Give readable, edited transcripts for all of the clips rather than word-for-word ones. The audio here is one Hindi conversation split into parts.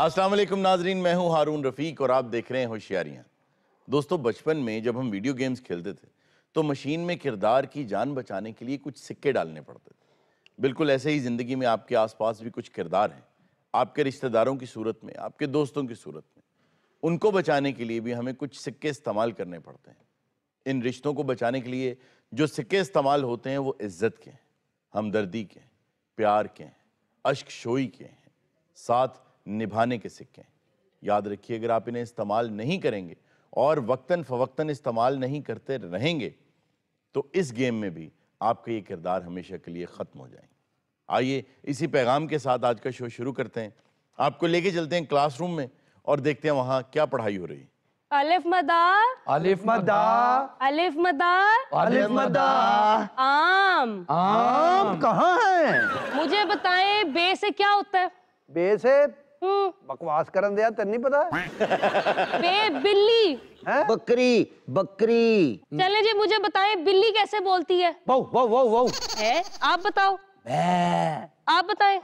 अस्सलाम वालेकुम नाजरीन, मैं हूं हारून रफ़ीक और आप देख रहे हैं होशियारियां। दोस्तों, बचपन में जब हम वीडियो गेम्स खेलते थे तो मशीन में किरदार की जान बचाने के लिए कुछ सिक्के डालने पड़ते थे। बिल्कुल ऐसे ही ज़िंदगी में आपके आसपास भी कुछ किरदार हैं, आपके रिश्तेदारों की सूरत में, आपके दोस्तों की सूरत में। उनको बचाने के लिए भी हमें कुछ सिक्के इस्तेमाल करने पड़ते हैं। इन रिश्तों को बचाने के लिए जो सिक्के इस्तेमाल होते हैं वो इज्जत के हैं, हमदर्दी के हैं, प्यार के हैं, अश्क शोई के हैं, साथ निभाने के सिक्के हैं। याद रखिए, अगर आप इन्हें इस्तेमाल नहीं करेंगे और वक्तन फवक्तन इस्तेमाल नहीं करते रहेंगे तो इस गेम में भी आपका ये किरदार हमेशा के लिए ख़त्म हो जाएंगे। आइए इसी पैगाम के साथ आज का शो शुरू करते हैं। आपको लेके चलते हैं क्लासरूम में और देखते हैं वहाँ क्या पढ़ाई हो रही है। अलिफ मदा, अलिफ मदा, अलिफ मदा, अलिफ मदा। आम। आम कहाँ है? मुझे बताएं बे से क्या होता है? बे से बकवास करन दिया, तेरे नहीं पता? बे बिल्ली है? बकरी बकरी। चले जी, मुझे बताएं बिल्ली कैसे बोलती है? Wow wow wow wow. है, आप बताओ। आप बताएं।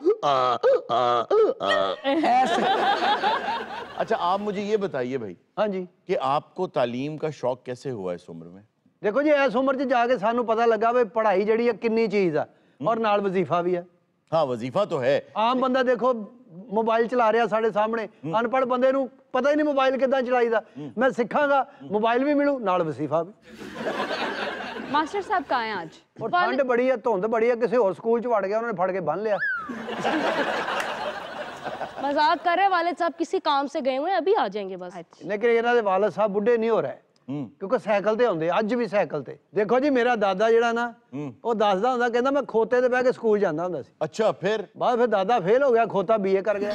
अच्छा, आप मुझे ये बताइए भाई हाँ जी, कि आपको तालीम का शौक कैसे हुआ इस उम्र में? देखो जी, इस उम्र च जाके सानू पता लगा भी पढ़ाई जड़ी है किन्नी चीज है और नाल वजीफा भी है। हाँ, वजीफा तो है। आम बंदा देखो मोबाइल चला रहा साढ़े सामने, अनपढ़ बंदे नू पता ही नहीं मोबाइल किदां चलाईदा। मैं सिखांगा, मोबाइल भी मिलू नाल वजीफा भी। मास्टर साहब कहाँ हैं आज? और ठंड बड़ी है, धुंध बड़ी है, किसी और स्कूल च वड़ गया, उन्होंने फड़ के बन लिया। मजाक कर रहे, वालिद साहब किसी काम से गए हुए हैं, अभी आ जाएंगे बस। लेकिन इन्हां दे वालिद साहब बुढ़े नहीं हो रहे क्योंकि साइकिल ते आउंदे, अज भी साइकिल ते। देखो जी, मेरा दादा जिहड़ा ना वो दसदा हुंदा, कहंदा मैं खोते ते बह के स्कूल जांदा हुंदा सी। अच्छा, फिर दादा फेल हो गया, खोता बीए कर गया।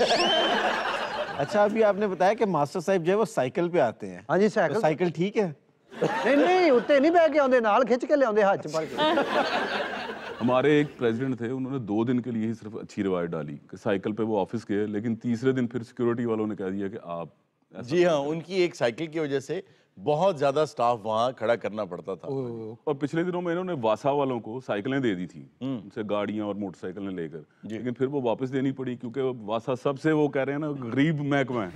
अच्छा, अभी आपने बताया कि मास्टर साहब जो है वो साइकिल पे आते हैं। हाँ जी, तो साइकिल ठीक है? नहीं उत्ते नहीं बह के आउंदे, नाल खिंच के लियाउंदे हाथ च भर के। हमारे एक प्रेसिडेंट थे, उन्होंने 2 दिन के लिए ही सिर्फ अच्छी रिवायत डाली कि साइकिल पे वो ऑफिस गए, लेकिन तीसरे दिन फिर सिक्योरिटी वालों ने कह दिया कि आप जी हाँ, उनकी एक साइकिल की वजह से बहुत ज्यादा स्टाफ वहाँ खड़ा करना पड़ता था। और पिछले दिनों में इन्होंने वासा वालों को साइकिलें दे दी थी, उनसे गाड़ियां और मोटरसाइकिलें लेकर, लेकिन फिर वो वापस देनी पड़ी क्योंकि वासा सबसे, वो कह रहे हैं ना, गरीब महकमा है।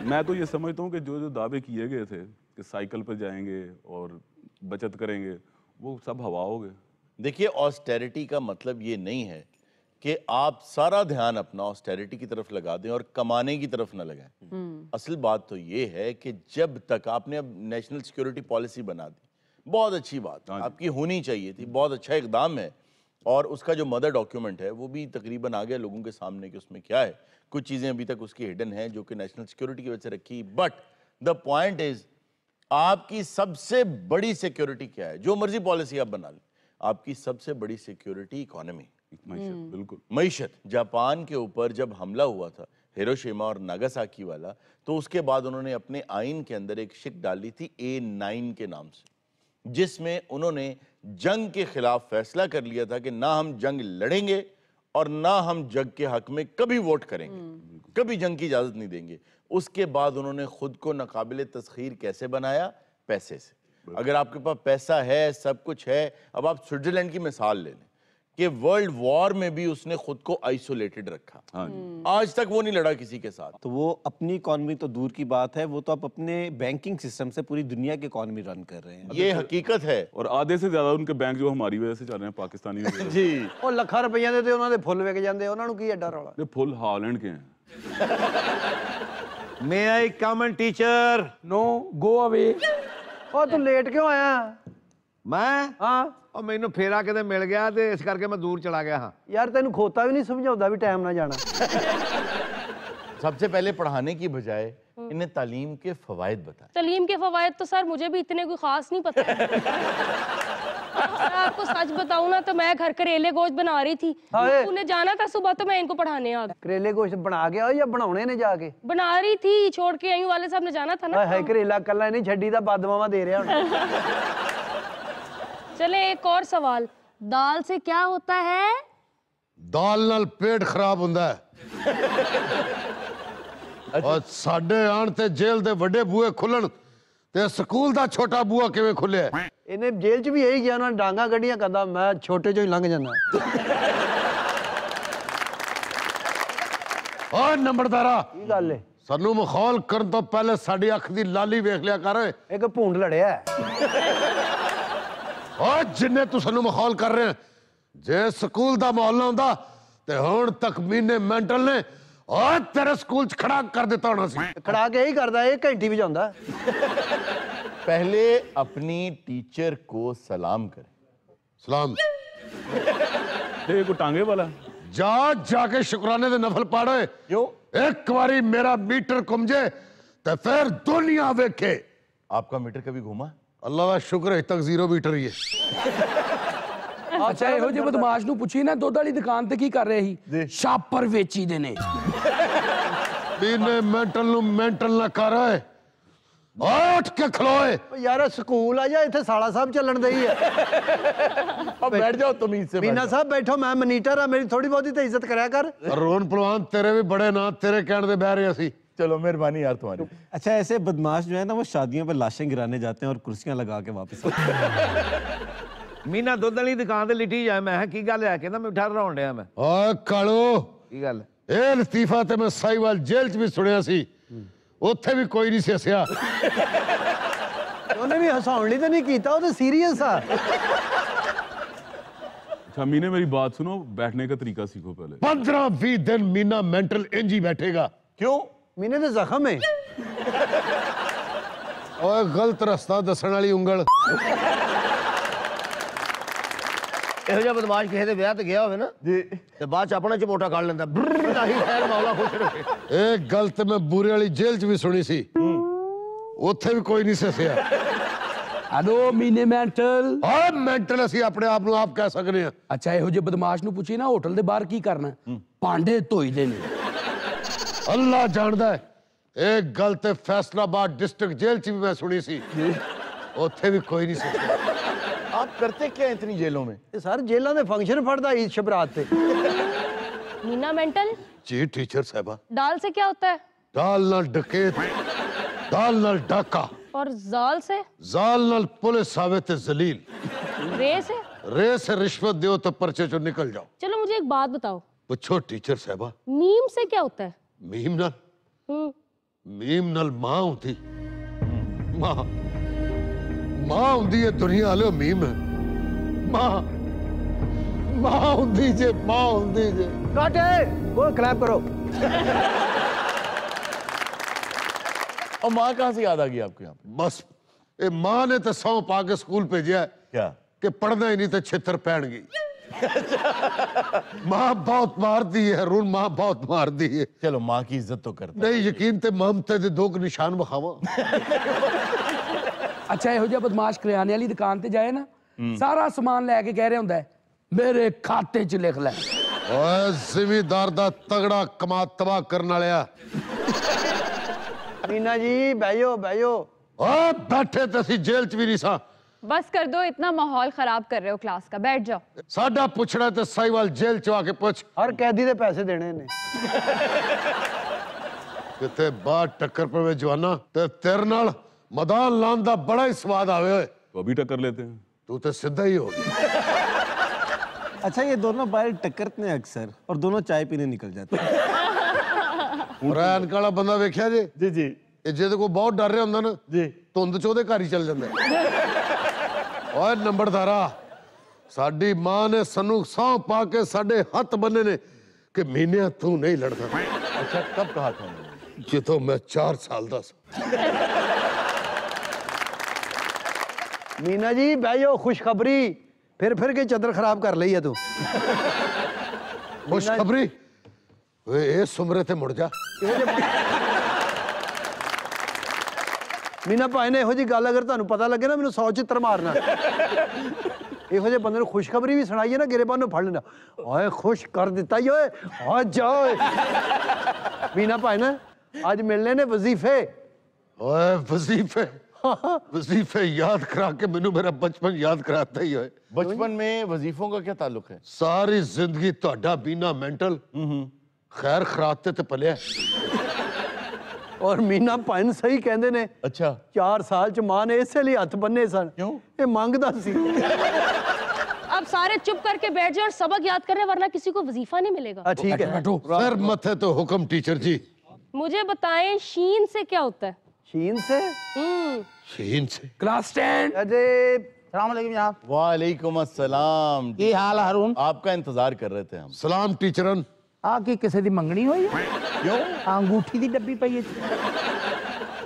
मैं तो ये समझता हूँ कि जो जो दावे किए गए थे कि साइकिल पर जाएंगे और बचत करेंगे, वो सब हवा हो गए। देखिए, ऑस्टेरिटी का मतलब ये नहीं है कि आप सारा ध्यान अपना ऑस्टेरिटी की तरफ लगा दें और कमाने की तरफ ना लगाएं। असल बात तो ये है कि जब तक आपने अब नेशनल सिक्योरिटी पॉलिसी बना दी, बहुत अच्छी बात, आपकी होनी चाहिए थी, बहुत अच्छा इकदाम है, और उसका जो मदर डॉक्यूमेंट है वो भी तकरीबन आ गया लोगों के सामने कि उसमें क्या है। कुछ चीज़ें अभी तक उसकी हिडन हैं जो कि नेशनल सिक्योरिटी की वजह से रखी। बट द पॉइंट इज, आपकी सबसे बड़ी सिक्योरिटी क्या है? जो मर्जी पॉलिसी आप बना लें, आपकी सबसे बड़ी सिक्योरिटी इकोनॉमी, बिल्कुल। मईशत। जापान के ऊपर जब हमला हुआ था, हिरोशिमा और नागासाकी वाला, तो उसके बाद उन्होंने अपने आइन के अंदर एक शिक डाली थी A9 के नाम से, जिसमें उन्होंने जंग के खिलाफ फैसला कर लिया था कि ना हम जंग लड़ेंगे और ना हम जंग के हक में कभी वोट करेंगे, कभी जंग की इजाजत नहीं देंगे। उसके बाद उन्होंने खुद को नाकाबिले तस्खीर कैसे बनाया? पैसे से। अगर आपके पास पैसा है, सब कुछ है, अब आप स्विट्जरलैंड की मिसाल ले लें कि वर्ल्ड वॉर में भी उसने खुद को आइसोलेटेड रखा। आज तक वो नहीं लड़ा किसी के साथ। तो वो अपनी इकॉनमी तो दूर की बात है, वो तो आप अपने बैंकिंग सिस्टम से पूरी दुनिया की इकॉनमी रन कर रहे हैं। ये हकीकत है। और आधे से ज्यादा उनके बैंक जो हमारी वजह से चल रहे हैं, पाकिस्तानी जी। ਉਹ ਲੱਖਾਂ ਰੁਪਈਆਂ ਦੇ ਤੇ ਉਹਨਾਂ ਦੇ ਫੁੱਲ ਵਿਕ ਜਾਂਦੇ, ਉਹਨਾਂ ਨੂੰ ਕੀ ਐਡਾ ਰੌਲਾ? ये फुल हॉलैंड के हैं। May I come and teacher? No go away. ਉਹ ਤੂੰ ਲੇਟ ਕਿਉਂ ਆਇਆ? मैं ਹਾਂ और मैनू फेरा किते मिल गया ते इस करके मैं दूर चला गया हाँ। ਯਾਰ ਤੈਨੂੰ ਖੋਤਾ ਵੀ ਨਹੀਂ ਸਮਝਾਉਂਦਾ ਵੀ ਟਾਈਮ ਨਾਲ ਜਾਣਾ। सबसे पहले पढ़ाने की बजाय इन्हें तालीम के फवायद बताएं। तालीम के फवायद तो सर मुझे भी इतने कोई खास नहीं पता है। मैं आपको सच बताऊं ना, तो मैं घर करेले गोश्त बना रही थी, हाय। उन्हें जाना था सुबह, तो मैं इनको पढ़ाने आ गई। ਕਰੇਲੇ ਗੋਸ਼ਤ ਬਣਾ ਕੇ ਆਓ ਜਾਂ ਬਣਾਉਣੇ ਨੇ ਜਾ ਕੇ? बना रही थी, छोड़ के आई हूं, वाले साहब ने जाना था ना। ਹਾਏ ਹਾਏ, ਕਰੇਲਾ ਕੱਲਾ ਨਹੀਂ ਛੱਡੀ ਦਾ, ਬਦਮਾਵਾ ਦੇ ਰਿਹਾ ਹੁਣ। चले एक और सवाल, दाल से क्या होता है? दाल नाल पेट खराब हुंदा है। और साडे आण ते जेल दे वड्डे बूहे खुलन ते स्कूल दा छोटा बूहा किवें खुलिया? ਇਹਨੇ ਜੇਲ੍ਹ 'ਚ ਵੀ ਇਹੀ ਗਿਆ, ਉਹਨਾਂ ਨੇ ਡਾਂਗਾ ਕੱਢੀਆਂ, ਕਹਿੰਦਾ ਮੈਂ ਛੋਟੇ 'ਚੋਂ ਹੀ ਲੰਘ ਜਾਂਦਾ। ਓਏ ਨੰਬਰਦਾਰਾ ਕੀ ਗੱਲ ਏ ਸਾਨੂੰ ਮਖੌਲ ਕਰਨ ਤੋਂ ਪਹਿਲੇ ਸਾਡੀ ਅੱਖ ਦੀ ਲਾਲੀ ਵੇਖ ਲਿਆ ਕਰ ਓਏ ਇੱਕ ਭੂੰਡ ਲੜਿਆ ਹੈ। ਓਏ ਜਿੰਨੇ ਤੂੰ ਸਾਨੂੰ ਮਖੌਲ ਕਰ ਰਿਹਾ ਜੇ ਸਕੂਲ ਦਾ ਮਾਹੌਲ ਨਾ ਹੁੰਦਾ ਤੇ ਹੁਣ ਤੱਕ ਮਹੀਨੇ ਮੈਂਟਲ ਨੇ ਓਏ ਤੇਰੇ ਸਕੂਲ ਚ ਖੜਾ ਕਰ ਦਿੱਤਾ ਹੋਣਾ ਸੀ ਖੜਾ ਕੇ ਹੀ ਕਰਦਾ ਇਹ ਘੰਟੀ ਵਜਾਉਂਦਾ पहले अपनी टीचर को सलाम करें। ਸਲਾਮ ये को टांगे वाला ਜਾ ਜਾ ਕੇ ਸ਼ੁਕਰਾਨੇ ਦੇ ਨਫਲ ਪੜ ਓਏ क्यों? ਇੱਕ ਵਾਰੀ ਮੇਰਾ ਮੀਟਰ ਘੁੰਮ ਜੇ ਤੇ ਫਿਰ ਦੁਨੀਆ ਵੇਖੇ आपका मीटर कभी घूमा? ਅੱਲਾ ਦਾ ਸ਼ੁਕਰ ਹੈ ਤੱਕ 0 ਮੀਟਰ ਹੀ ਹੈ ਅੱਛਾ ਇਹੋ ਜਿਹੇ ਬਦਮਾਸ਼ ਨੂੰ ਪੁੱਛੀ ਨਾ ਦੁੱਧ ਵਾਲੀ ਦੁਕਾਨ ਤੇ ਕੀ ਕਰ ਰਹੇ ਸੀ ਸ਼ਾਪਰ ਵੇਚੀ ਦੇ ਨੇ ਮਹੀਨੇ ਮੈਂਟਲ ਨੂੰ ਮੈਂਟਲ ਨਾ ਕਰ ਓਏ ਓਏ ਉੱਠ ਕੇ ਖਲੋਏ ਓ ਯਾਰ ਸਕੂਲ ਆ ਜਾ ਇੱਥੇ ਸਾਲਾ ਸਾਹਿਬ ਚੱਲਣ ਦੇ ਹੀ ਹੈ अब बैठ जाओ तमीज से। ਮੀਨਾ ਸਾਹਿਬ ਬੈਠੋ ਮੈਂ ਮਨੀਟਰ ਆ ਮੇਰੀ ਥੋੜੀ ਬਹੁਤੀ ਤਾਂ ਇੱਜ਼ਤ ਕਰਿਆ ਕਰ ਰੋਨ ਪਹਿਲਵਾਨ ਤੇਰੇ ਵੀ ਬੜੇ ਨਾਂ ਤੇਰੇ ਕਹਿਣ ਦੇ ਬਹਿ ਰਹੇ ਅਸੀਂ चलो मेहरबानी यार तुम्हारी। अच्छा ऐसे बदमाश जो है ना वो शादियों पे लाशें गिराने जाते हैं और कुर्सियां लगा के वापस आते हैं। ਮੀਨਾ ਦੁੱਧ ਵਾਲੀ ਦੁਕਾਨ ਤੇ ਲਿਟੀ ਜਾ ਮੈਂ ਕਿਹਾ ਕੀ ਗੱਲ ਹੈ ਕਹਿੰਦਾ ਮੈਂ ਠਹਿਰ ਰਹਾਉਣ ਡਿਆ ਮੈਂ ਓਏ ਕਾਲੂ ਕੀ ਗੱਲ ਇਹ ਲਤੀਫਾ ਤੇ ਮੈਂ ਸਾਈਵਾਲ ਜੇਲ੍ਹ 'ਚ ਵੀ ਸੁਣਿਆ ਸੀ ਉੱਥੇ ਵੀ ਕੋਈ ਨਹੀਂ ਸੀ ਹੱਸਿਆ ਉਹਨੇ ਵੀ ਹਸਾਉਣ ਲਈ ਤਾਂ ਨਹੀਂ ਕੀਤਾ ਉਹ ਤਾਂ ਸੀਰੀਅਸ ਆ अच्छा मीने मेरी बात सुनो बैठने का तरीका सीखो पहले 15-20 दिन मीना मेंटल इंज ही बैठेगा क्यों? ਮੀਨੇ ਤੇ ਜ਼ਖਮ ਹੈ ਓਏ ਗਲਤ ਰਸਤਾ ਦੱਸਣ ਵਾਲੀ ਉਂਗਲ ਇਹੋ ਜਿਹਾ ਬਦਮਾਸ਼ ਕਿਸੇ ਦੇ ਵਿਆਹ ਤੇ ਗਿਆ ਹੋਵੇ ਨਾ जी ਤੇ ਬਾਅਦ ਚ ਆਪਣਾ ਚਮੋਟਾ ਕੱਢ ਲੈਂਦਾ ਆਹੀ ਖੈਰ ਮੌਲਾ ਖੁਸ਼ ਰਹੇ ਇਹ ਗੱਲ ਤੇ ਮੈਂ ਬੂਰੇ ਵਾਲੀ ਜੇਲ੍ਹ 'ਚ ਵੀ ਸੁਣੀ ਸੀ ਉੱਥੇ ਵੀ ਕੋਈ ਨਹੀਂ ਸੀ ਹੱਸਿਆ ਹੈਲੋ ਮੀਨੇ ਮੈਂਟਲ ਓਏ ਮੈਂਟਲ ਅਸੀਂ ਆਪਣੇ ਆਪ ਨੂੰ ਆਪ ਕਹਿ ਸਕਦੇ ਹਾਂ ਅੱਛਾ ਇਹੋ ਜਿਹੇ ਬਦਮਾਸ਼ ਨੂੰ ਪੁੱਛੀ ਨਾ ਹੋਟਲ ਦੇ ਬਾਹਰ ਕੀ ਕਰਨਾ ਭਾਂਡੇ ਧੋਈਦੇ ਨੇ ਅੱਲਾ ਜਾਣਦਾ ਹੈ ਇਹ ਗੱਲ ਤੇ ਫੈਸਲਾਬਾਦ ਡਿਸਟ੍ਰਿਕਟ ਜੇਲ੍ਹ 'ਚ ਵੀ ਮੈਂ ਸੁਣੀ ਸੀ ਉੱਥੇ ਵੀ ਕੋਈ ਨਹੀਂ ਸੀ ਹੱਸਿਆ। आप करते क्या इतनी जेलों में? ਇਹ ਸਰ ਜੇਲਾਂ ਦੇ ਫੰਕਸ਼ਨ ਫੜਦਾ ਈਦ ਸ਼ਬਰਾਤ ਤੇ मीना मेंटल ਜੀ ਟੀਚਰ ਸਾਹਿਬਾ दाल से क्या होता है ਦਾਲ ਨਾਲ ਡਕੈਤ ਦਾਲ ਨਾਲ ਡਾਕਾ और जाल से ਜ਼ਾਲ ਨਾਲ ਪੁਲਿਸ ਆਵੇ ਤੇ ਜ਼ਲੀਲ रे से ਰੇ ਸੇ ਰਿਸ਼ਵਤ ਦਿਓ ਤਾਂ ਪਰਚੇ ਚੋਂ ਨਿਕਲ ਜਾਓ चलो मुझे एक बात बताओ ਪੁੱਛੋ ਟੀਚਰ ਸਾਹਿਬਾ मीम से क्या होता है? ਮੀਮ ਨਾਲ ਮੀਮ ਨਾਲ ਮਾਂ ਹੁੰਦੀ ਮਾਂ ਮਾਂ ਹੁੰਦੀ ਹੈ ਦੁਨੀਆ ਵਾਲਿਓ ਮੀਮ ਹੈ ਮਾਂ ਮਾਂ ਹੁੰਦੀ ਜੇ ਮਾਂ ਹੁੰਦੀ ਜੇ ਕਾਟੇ ਉਹ ਕਲੈਪ ਕਰੋ और माँ कहाँ से याद आ गई आपको यहाँ पे? ਬਸ ਇਹ ਮਾਂ ਨੇ ਤਾਂ ਸਹੁੰ ਪਾ ਕੇ ਸਕੂਲ ਭੇਜਿਆ क्या? ਕਿ ਪੜਨਾ ਹੀ ਨਹੀਂ ਤੇ ਛਿੱਤਰ ਪੈਣਗੇ ਮਾਂ ਬਹੁਤ ਮਾਰਦੀ ਹੈ ਰੂਨ ਮਾਂ ਬਹੁਤ ਮਾਰਦੀ ਹੈ चलो माँ की इज्जत तो करता ਨਹੀਂ ਯਕੀਨ ਤੇ ਮਮਤੇ ਦੇ ਦੋ ਕੁ ਨਿਸ਼ਾਨ ਵਿਖਾਵਾਂ ਅੱਛਾ ਇਹੋ ਜਿਹਾ ਬਦਮਾਸ਼ ਕਰਿਆਨੇ ਵਾਲੀ ਦੁਕਾਨ ਤੇ ਜਾਏ ਨਾ ਸਾਰਾ ਸਮਾਨ ਲੈ ਕੇ ਕਹਿ ਰਿਹਾ ਹੁੰਦਾ ਹੈ, ਮੇਰੇ ਖਾਤੇ 'ਚ ਲਿਖ ਲੈ ਓਏ ਜ਼ਿਮੀਦਾਰ ਦਾ ਤਗੜਾ ਕਮਾ ਤਬਾਹ ਕਰਨ ਵਾਲਿਆ ਮੀਨਾ ਜੀ ਬਹਿ ਜਾਓ ਓਏ ਬੈਠੇ ਤੇ ਅਸੀਂ ਜੇਲ੍ਹ 'ਚ ਵੀ ਨਹੀਂ ਸਾਂ बस कर दो इतना माहौल खराब कर रहे हो क्लास का बैठ जाओ ਸਾਡਾ ਪੁੱਛਣਾ ਤੇ ਸਾਈਵਾਲ ਜੇਲ੍ਹ 'ਚ ਆ ਕੇ ਪੁੱਛ ਹਰ ਕੈਦੀ ਦੇ ਪੈਸੇ ਦੇਣੇ ਨੇ ਕਿਤੇ ਬਾਹਰ ਟੱਕਰ ਪਵੇ ਜਵਾਨਾ ਤੇ ਤੇਰੇ ਨਾਲ ਮੈਦਾਨ ਲਾਉਣ ਦਾ ਬੜਾ ਹੀ ਸਵਾਦ ਆਵੇ ਓਏ तो अभी टक्कर लेते हैं ਤੂੰ ਤੇ ਸਿੱਧਾ ਹੀ ਹੋ ਗਿਆ अच्छा ये दोनों बाहर टक्करते हैं अक्सर और दोनों चाय पीने निकल जाते हैं ਰੈਨ ਕਾਲਾ ਬੰਦਾ ਵੇਖਿਆ ਜੇ जी जी ਇਹ ਜਿਹਦੇ ਕੋਲ ਬਹੁਤ ਡਰ ਰਿਹਾ ਹੁੰਦਾ ਨਾ जी ਧੁੰਦ 'ਚ ਉਹਦੇ ਘਰ ਹੀ ਚੱਲ ਜਾਂਦਾ ਓਏ ਨੰਬਰਦਾਰਾ ਸਾਡੀ ਮਾਂ ਨੇ ਸਾਨੂੰ ਸਹੁੰ ਪਾ ਕੇ ਸਾਡੇ ਹੱਥ ਬੰਨੇ ਨੇ ਕਿ ਮਹੀਨਿਆਂ ਤੂੰ ਨਹੀਂ ਲੜਦਾ अच्छा कब कहा था उन्होंने? ਜਦੋਂ ਮੈਂ 4 ਸਾਲ ਦਾ ਸੀ ਮੀਨਾ ਜੀ ਬਹਿ ਜਾਓ ਖੁਸ਼ਖਬਰੀ ਫਿਰ ਕੇ ਚਾਦਰ ਖਰਾਬ ਕਰ ਲਈ ਆ ਤੂੰ ਖੁਸ਼ਖਬਰੀ ਓਏ ਇਹ ਉਮਰੇ ਤੇ ਮੁੜ ਜਾ ਮੀਨਾ ਭਾਈ ਨੇ ਇਹੋ ਜੀ ਗੱਲ ਅਗਰ ਤੁਹਾਨੂੰ ਪਤਾ ਲੱਗੇ ਨਾ ਮੈਨੂੰ 100 ਚਿੱਤਰ ਮਾਰਨਾ ਇਹੋ ਜਿਹੇ ਬੰਦੇ ਨੂੰ ਖੁਸ਼ਖਬਰੀ ਵੀ ਸੁਣਾਈਏ ਨਾ ਗਿਰੇਬਾਨ ਨੂੰ ਫੜ ਲੈਣਾ ਓਏ ਖੁਸ਼ ਕਰ ਦਿੱਤਾ ਈ ਓਏ ਆ ਜਾ ਓਏ ਮੀਨਾ ਭਾਈ ਨਾ ਅੱਜ ਮਿਲਨੇ ਨੇ ਵਜ਼ੀਫੇ ਓਏ ਵਜ਼ੀਫੇ ਯਾਦ ਕਰਾ ਕੇ ਮੈਨੂੰ ਮੇਰਾ ਬਚਪਨ ਯਾਦ ਕਰਾਤਾ ਹੀ ਓਏ बचपन में वजीफों का क्या ताल्लुक है? ਸਾਰੀ ਜ਼ਿੰਦਗੀ ਤੁਹਾਡਾ ਬੀਨਾ ਮੈਂਟਲ ਖੈਰ ਖਰਾਤੇ ਤੇ ਪਲਿਆ ਔਰ ਮੀਨਾ ਭਾਈ ਸਹੀ ਕਹਿੰਦੇ ਨੇ अच्छा 4 ਸਾਲ ਚ ਮਾਂ ਨੇ ਇਸੇ ਲਈ ਹੱਥ ਬੰਨੇ ਸਨ ਕਿਉਂ? ਇਹ ਮੰਗਦਾ ਸੀ अब सारे चुप करके बैठ जाओ और सबक याद करें, वरना किसी को वजीफा नहीं मिलेगा। ठीक है। सर मथे तो हुक्म टीचर जी। मुझे बताएं शीन से क्या होता है? शीन से? शीन से क्लास 10। अजय सलाम अलैकुम जनाब। वालेकुम अस्सलाम। की हाल है हारून? आपका इंतजार कर रहे थे हम। सलाम टीचरन। आ की किसी दी मंगनी होई है? क्यों? अंगूठी दी डब्बी पई है।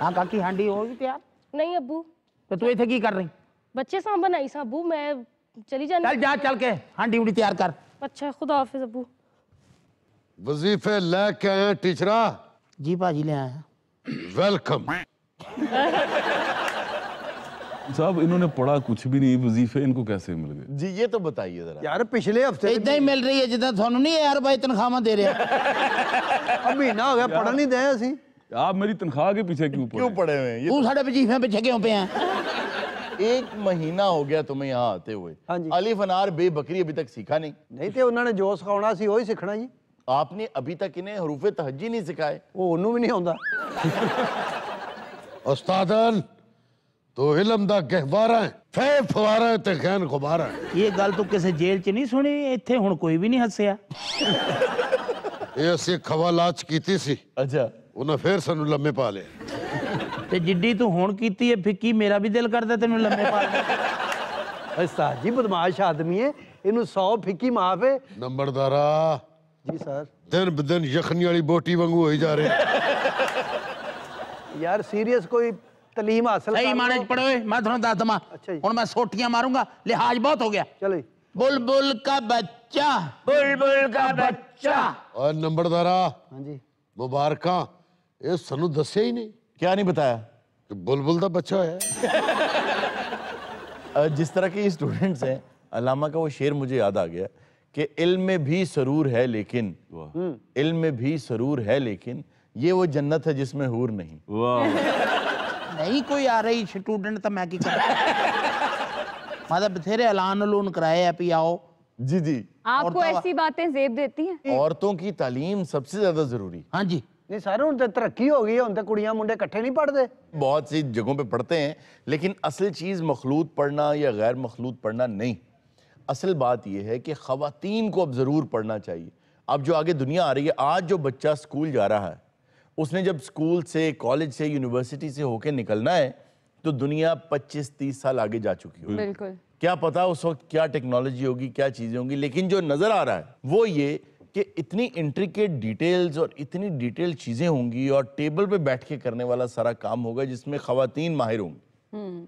हां काकी हांडी हो गई तैयार? नहीं अब्बू, तो तू इथे की कर रही? बच्चे सांभन आई सा अब्बू, मैं चली जाने। चल जा चल के हांडी उड़ी तैयार कर। अच्छा खुदा हाफिज अब्बू। वजीफे लेके आए हैं टीचरा। जी बाजी ले आया। वेलकम। साहब इन्होंने पढ़ा कुछ भी नहीं, वजीफे इनको कैसे मिल गए? जी ये तो बताइए जरा। यार पिछले हफ्ते इतना ही मिल रही है जिदा थानू नहीं यार भाई तनख्वाह दे रहे। अब महीना हो गया पढ़ नहीं दे ਅਸੀਂ। आप मेरी तनख्वाह के पीछे क्यों पड़े हुए हैं? ये तू साढ़े वजीफे पीछे क्यों पे हैं? एक महीना हो गया तुम्हें यहाँ आते हुए। हाँ जी। अलिफ अनार बे बकरी अभी तक सीखा नहीं। ਨਹੀਂ ਤੇ ਉਹਨਾਂ ਨੇ ਜੋ ਸਿਖਾਉਣਾ ਸੀ ਉਹੀ ਸਿੱਖਣਾ ਜੀ। आपने अभी तक इन्हें हरूफे तहज्जी नहीं सिखाए। ਉਹ ਉਹਨੂੰ ਵੀ ਨਹੀਂ ਆਉਂਦਾ। उस्तादन तो इलम दा गहवारा है, फे फवारा है ते खैन गुबारा है। ये गल तू किसी जेल च नहीं सुनी? इत्थे हुण कोई भी नहीं हस्सिया। ये ਅਸੀਂ खवालाच कीती सी, अच्छा उन्हें फिर सानू लम्मे पा लिया। ते जिड्डी तू हुण कीती है फिक्की, मेरा भी दिल करदा तेनू लम्मे पा लूं। ਉਸਤਾਦ ਜੀ ਬਦਮਾਸ਼ ਆਦਮੀ ਹੈ, ਇਹਨੂੰ 100 ਫਿੱਕੀ ਮਾਫ ਹੈ। नंबरदारा जी सर। दिन ब दिन यखनी वाली बोटी वांगू होई जा रहे। यार सीरियस कोई तालीम हासिल सही कर माने लो। च पढ़ो। मैं थोड़ा दस दमा अच्छा जी। हुण मैं सोटियां मारूंगा, लिहाज बहुत हो गया। चलो जी। बुलबुल का बच्चा, बुलबुल का बच्चा। और नंबरदारा हाँ जी। मुबारका, ये सानू दस्या ही नहीं क्या नहीं बताया? कि बुलबुल दा बच्चा है। जिस तरह के स्टूडेंट्स हैं, अल्लामा का वो शेर मुझे याद आ गया कि इल्म में भी सरूर है लेकिन, इल्म में भी सरूर है लेकिन ये वो जन्नत है जिसमें हूर नहीं। वाह। नहीं कोई आ रही स्टूडेंट तो मैं की कर मतलब बथेरे ऐलान उलून कराए है पी आओ। जी जी। आपको ऐसी बातें जेब देती हैं? औरतों की तालीम सबसे ज्यादा जरूरी। हाँ जी। नहीं सर ਹੁਣ ਤੇ ਤਰੱਕੀ ਹੋ गई है, ਹੁਣ ਤੇ ਕੁੜੀਆਂ ਮੁੰਡੇ ਇਕੱਠੇ नहीं पढ़ते। बहुत सी जगहों पे पढ़ते हैं, लेकिन असल चीज मखलूत पढ़ना या गैर मखलूत पढ़ना नहीं। असल बात यह है कि ख़वातीन को अब ज़रूर पढ़ना चाहिए। अब जो आगे दुनिया आ रही है, आज जो बच्चा स्कूल जा रहा है, उसने जब स्कूल से, कॉलेज से, यूनिवर्सिटी से होके निकलना है तो दुनिया 25-30 साल आगे जा चुकी होगी। बिल्कुल। क्या पता उस वक्त क्या टेक्नोलॉजी होगी, क्या चीज़ें होंगी, लेकिन जो नज़र आ रहा है वो ये कि इतनी इंट्रिकेट डिटेल्स और इतनी डिटेल चीज़ें होंगी और टेबल पे बैठ के करने वाला सारा काम होगा जिसमें ख़वातीन माहिर होंगी।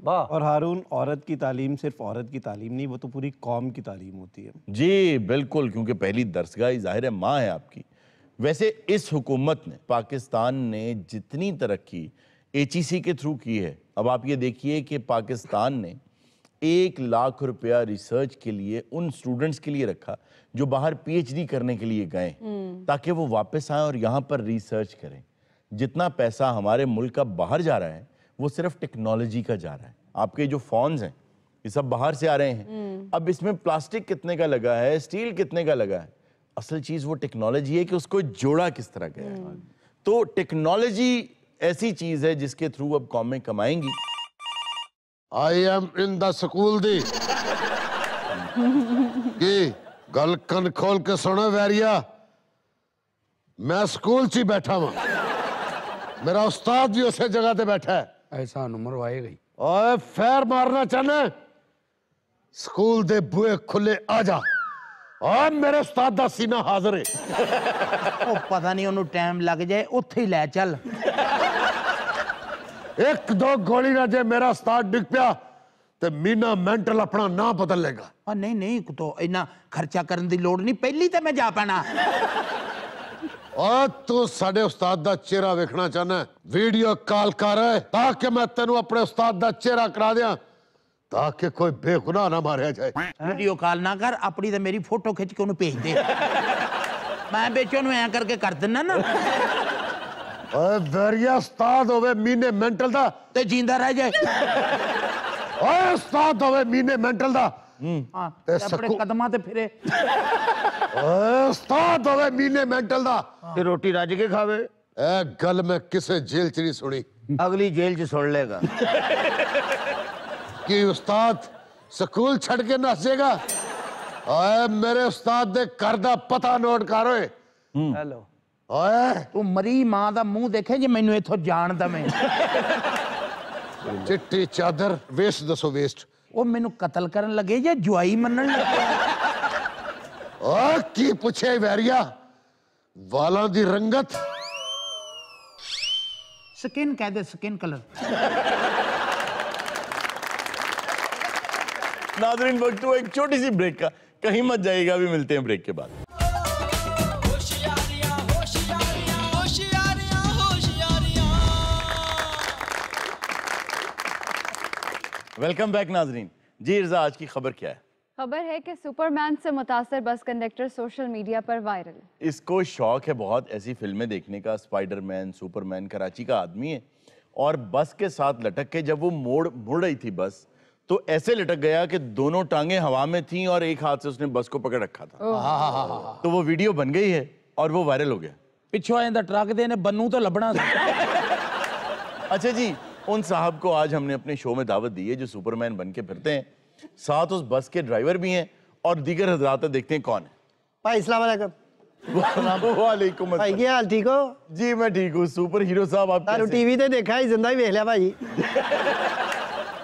और हारून, औरत की तालीम सिर्फ औरत की तालीम नहीं, वो तो पूरी कौम की तालीम होती है। जी बिल्कुल, क्योंकि पहली दरसगाह ज़ाहिर है माँ है आपकी। वैसे इस हुकूमत ने, पाकिस्तान ने जितनी तरक्की HEC के थ्रू की है, अब आप ये देखिए कि पाकिस्तान ने 1 लाख रुपया रिसर्च के लिए उन स्टूडेंट्स के लिए रखा जो बाहर PhD करने के लिए गए, ताकि वो वापस आए और यहाँ पर रिसर्च करें। जितना पैसा हमारे मुल्क का बाहर जा रहा है वो सिर्फ टेक्नोलॉजी का जा रहा है। आपके जो फोन्स हैं ये सब बाहर से आ रहे हैं। अब इसमें प्लास्टिक कितने का लगा है, स्टील कितने का लगा है, असल चीज वो टेक्नोलॉजी है कि उसको जोड़ा किस तरह गया है। तो टेक्नोलॉजी ऐसी चीज है जिसके थ्रू अब कौमें कमाएंगी। I am in the school दी की गल कन खोल के सुनो वैरिया, मैं स्कूल च ही बैठा हुआ, मेरा उस्ताद भी उस जगह पे बैठा है। ऐसा मरवाएगा ही। ओए फैर मारना चाहना, स्कूल दे बुए खुले आ जा, और मेरे उस्ताद दा सीना हाजिर है। ओ पता नहीं उन्हें टाइम लग जाए, उत्थे ही ले चल। 1-2 गोली ना जे मेरा उस्ताद डिग पिया ते मीना मेंटल अपना ना बदल लेगा। नहीं नहीं तो इना खर्चा करने की लोड़ नहीं, पहली तो मैं जा पाना। और तू साडे उस्ताद दा चेहरा वेखना चाहना, वीडियो कॉल कर ताकि मैं तेनू अपने उस्ताद दा चेहरा करा दिया, ताकि कोई बेगुनाह ना मारा जाए। वीडियो कॉल ना कर, अपनी तो मेरी फोटो खिंच के उन्हें भेज दे, मैं बेचो ऐ करके कर देना ना। ओए वेरिया उस्ताद होवे मीने मेंटल दा ते जींदा रह जाए। ओए उस्ताद होवे मीने मेंटल दा हाँ, अपने कदमां ते फिरे। ओए उस्ताद होवे मीने मेंटल दा ते रोटी रज के खावे। ए गल मैं किसे जेल च नहीं सुनी, अगली जेल च सुन लेगा। कि उस्ताद स्कूल छड़ के नस जाएगा। ओए मेरे उस्ताद दे घर दा पता नोट कर ओए। हेलो ओए ਤੂੰ ਮਰੀ ਮਾਂ ਦਾ ਮੂੰਹ ਦੇਖੇ ਜੇ ਮੈਨੂੰ ਇੱਥੋਂ ਜਾਣਦਾ ਮੈਂ चिट्टी चादर वेस्ट दसो वेस्ट। ਉਹ ਮੈਨੂੰ ਕਤਲ ਕਰਨ ਲੱਗੇ ਜਾਂ ਜੁਆਈ ਮੰਨਣ ਲੱਗੇ ओ की पूछे वैरिया वालों दी रंगत ਸਕਿਨ ਕਹਦੇ ਸਕਿਨ ਕਲਰ नाज़रीन वक्त हुआ एक छोटी सी ब्रेक का, कहीं मत जाइएगा, अभी मिलते हैं ब्रेक के बाद। वेलकम बैक नाज़रीन। जी रज़ा, आज की खबर क्या है? खबर है कि सुपरमैन से मुतासर बस कंडक्टर सोशल मीडिया पर वायरल। इसको शौक है बहुत ऐसी फिल्में देखने का। स्पाइडरमैन, सुपरमैन, कराची का आदमी है और बस के साथ लटक के जब वो मुड़ रही थी बस, तो ऐसे लटक गया कि दोनों टांगे हवा में थी और एक हाथ से उसने बस को पकड़ रखा था। तो वो वीडियो बन गई है और वो वायरल हो गया। ਪਿੱਛੋਂ ਆਇਆ ਟਰੱਕ ਦੇ ਨੇ ਬੰਨੂ ਤੋਂ ਲੱਭਣਾ ਸੀ अच्छा जी, उन साहब को आज हमने अपने शो में दावत दी है जो सुपरमैन बन के फिरते हैं, साथ उस बस के ड्राइवर भी हैं और दीगर हजरात। देखते हैं कौन है। भाई अस्सलाम वालेकुम। वालेकुम भाई क्या हाल, ठीक हो? जी मैं ठीक हूँ। सुपर हीरो साहब आप तारू टीवी ते देखा ही, जिंदा ही देख लिया भाई।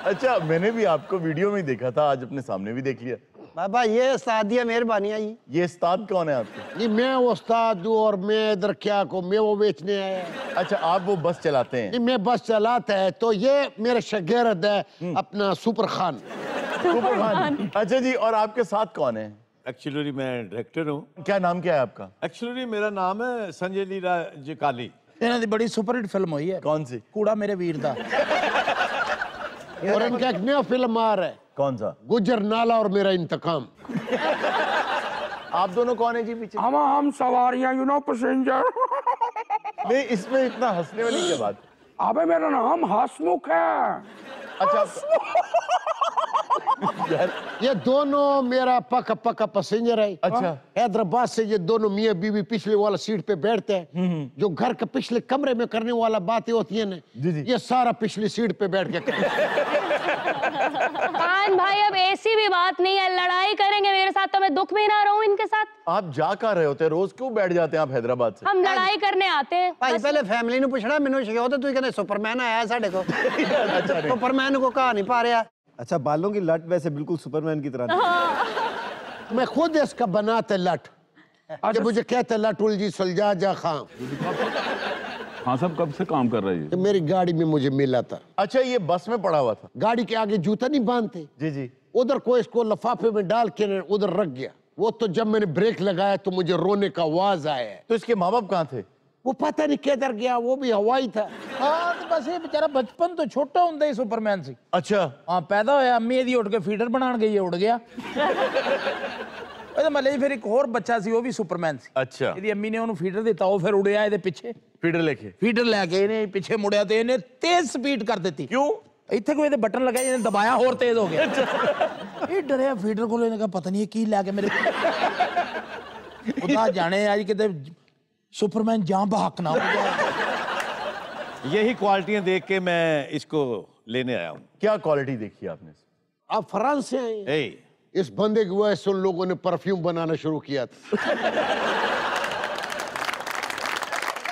अच्छा, मैंने भी आपको वीडियो में ही देखा था, आज अपने सामने भी देख लिया। बाबा ये उस्ताद दी मेहरबानी है जी। ये उस्ताद कौन है आपके? नहीं मैं उस्ताद हूँ और मैं इधर क्या को मैं वो बेचने आया। अच्छा, आप वो बस चलाते हैं? नहीं मैं बस चलाता है तो ये मेरे शागिर्द है अपना सुपर खान। सुपर खान। अच्छा जी, और आपके साथ कौन है? एक्चुअली मैं डायरेक्टर हूँ। क्या नाम क्या है आपका? एक्चुअली मेरा नाम है संजय लीला जकाली। ਇਹਨਾਂ ਦੀ बड़ी सुपरहिट फिल्म हुई है। कौन सी? कूड़ा मेरे वीर दा। और इनका एक नया फिल्म आ रहा है। कौन सा? गुजर नाला और मेरा इंतकाम। आप दोनों कौन है जी पीछे? हम सवारियां, यू नो, पैसेंजर। नहीं, इसमें इतना हंसने वाली क्या बात? अबे मेरा नाम हसमुख है। अच्छा ये दोनों मेरा पक्का पक्का पैसेंजर है। अच्छा। हैदराबाद से ये दोनों मियाँ बीवी पिछले वाला सीट पे बैठते हैं। जो घर के पिछले कमरे में करने वाला बातें होती है ना, ये सारा पिछली सीट पे बैठ के खान भाई अब ऐसी भी बात नहीं है, लड़ाई करेंगे मेरे साथ तो मैं दुख में ना रहूं इनके साथ। आप जा कर रहे होते हैं, रोज क्यों बैठ जाते हैं आप हैदराबाद से? हम लड़ाई करने आते हैं। भाई पहले फैमिली ਨੂੰ ਪੁੱਛਣਾ, ਮੈਨੂੰ ਸ਼ਿਕਾਇਤ ਹੈ ਤੂੰ ਕਹਿੰਦੇ ਸੁਪਰਮੈਨ ਆਇਆ ਸਾਡੇ ਕੋਲ। ਸੁਪਰਮੈਨ को कहा नहीं पा रहा। अच्छा, बालों की लट वैसे बिल्कुल सुपरमैन की तरह। मैं खुद इसका बनाता लट। जब मुझे कहते लट उलझी सुलझा जा खां। हाँ साहब, कब से काम कर रहे हैं? मेरी गाड़ी में मुझे मिला था। अच्छा, ये बस में पड़ा हुआ था? गाड़ी के आगे जूता नहीं बांधते? जी जी। उधर कोई इसको लिफाफे में डाल के उधर रख गया। वो तो जब मैंने ब्रेक लगाया तो मुझे रोने का आवाज आया। तो इसके माँ बाप कहाँ थे? वो पता नहीं किधर गया, वो भी हवाई था। ਹਾਂ ਤੇ ਬਸ ਇਹ ਵਿਚਾਰਾ ਬਚਪਨ ਤੋਂ ਛੋਟਾ ਹੁੰਦਾ ਹੀ ਸੁਪਰਮੈਨ ਸੀ। अच्छा। ਹਾਂ ਪੈਦਾ ਹੋਇਆ ਅੰਮੀ ਇਹਦੀ ਉੱਡ ਕੇ ਫੀਡਰ ਬਣਾਉਣ ਗਈ ਉੱਡ ਗਿਆ। ਇਹਦੇ ਮੱਲੇ ਫਿਰ ਇੱਕ ਹੋਰ ਬੱਚਾ ਸੀ, ਉਹ ਵੀ ਸੁਪਰਮੈਨ ਸੀ। अच्छा। ਇਹਦੀ ਅੰਮੀ ਨੇ ਉਹਨੂੰ ਫੀਡਰ ਦਿੱਤਾ, ਉਹ ਫਿਰ ਉੜਿਆ ਇਹਦੇ ਪਿੱਛੇ। फीडर लेके? ਫੀਡਰ ਲੈ ਕੇ ਇਹਨੇ ਪਿੱਛੇ ਮੁੜਿਆ ਤੇ ਇਹਨੇ ਤੇਜ਼ ਸਪੀਡ ਕਰ ਦਿੱਤੀ। क्यों? ਇੱਥੇ ਕੋਈ ਇਹਦੇ ਬਟਨ ਲਗਾਇਆ, ਇਹਨੇ ਦਬਾਇਆ, ਹੋਰ ਤੇਜ਼ ਹੋ ਗਿਆ। ਇਹ ਡਰਿਆ ਫੀਡਰ ਕੋਲ, ਇਹਨੇ ਕਿਹਾ ਪਤਾ ਨਹੀਂ ਇਹ ਕੀ ਲੈ ਕੇ ਮੇਰੇ ਉਹਦਾ ਜਾਣੇ ਅੱਜ ਕਿਤੇ सुपरमैन जहां बहक ना हो जाए। यही क्वालिटियां देख के मैं इसको लेने आया हूँ। क्या क्वालिटी देखी आपने? आप फ्रांस से आए? इस बंदे की वजह से उन लोगों ने परफ्यूम बनाना शुरू किया था।